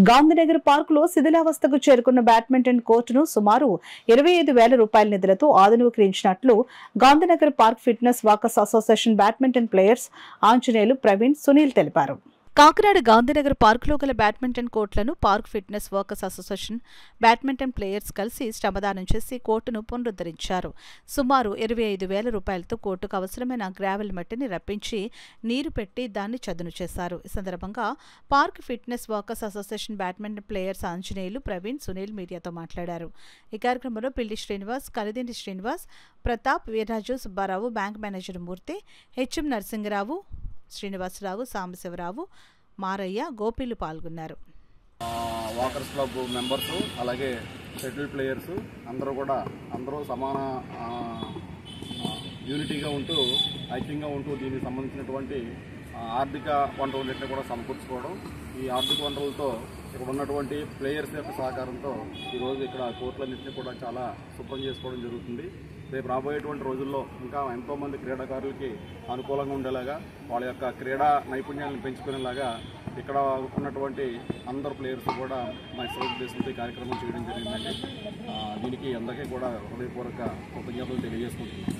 గాంధీనగర్ పార్కులో శిథిలావస్థకు చేరుకున్న బ్యాడ్మింటన్ కోర్టును సుమారు 25,000 రూపాయల నిధులతో ఆధునీకరించినట్లు Gandhinagar park fitness walkers association badminton players Anjaneyulu, Praveen, Sunil తెలిపారు. కాకినాడ గాంధీనగర్ పార్కులో గల బ్యాడ్మింటన్ కోర్టులను park fitness workers association badminton players కలిసి శ్రమదానం చేసి కోర్టును పునరుద్ధరించారు. సుమారు 25,000 రూపాయలతో కోర్టుకు అవసరమైన గ్రావెల్ మట్టిని రప్పించి నీరు పెట్టి దాన్ని చదును చేశారు. ఈ సందర్భంగా park fitness workers association badminton players Anjaneyulu, Praveen, Sunil మీడియాతో మాట్లాడారు. ఈ కార్యక్రమంలో పిల్లి శ్రీనివాస్, కలిదిండి శ్రీనివాస్, ప్రతాప్, వీర్రాజు, సుబ్బారావు, బ్యాంక్ మేనేజర్ మూర్తి, హెచ్ఎం నరసింగరావు, శ్రీనివాసరావు, సాంబశివరావు, మారయ్య, గోపీలు పాల్గొన్నారు. వాకర్స్ క్లబ్ మెంబర్స్ అలాగే షటిల్ ప్లేయర్స్ అందరూ సమాన యూనిటీగా ఉంటూ ఐక్యంగా ఉంటూ దీనికి సంబంధించినటువంటి ఆర్థిక వనరులన్నింటినీ కూడా సమకూర్చుకోవడం, ఈ ఆర్థిక వనరులతో ఇక్కడ ఉన్నటువంటి ప్లేయర్స్ యొక్క సహకారంతో ఈరోజు ఇక్కడ కోర్టులన్నింటినీ కూడా చాలా శుభ్రం చేసుకోవడం జరుగుతుంది. రేపు రాబోయేటువంటి రోజుల్లో ఇంకా ఎంతోమంది క్రీడాకారులకి అనుకూలంగా ఉండేలాగా, వాళ్ళ యొక్క క్రీడా నైపుణ్యాలను పెంచుకునేలాగా ఇక్కడ ఉన్నటువంటి అందరు ప్లేయర్స్ కూడా మా ఉద్దేశంతో ఈ కార్యక్రమం చేయడం జరిగిందండి. దీనికి అందరికీ కూడా హృదయపూర్వక కృతజ్ఞతలు తెలియజేసుకుంటున్నాం.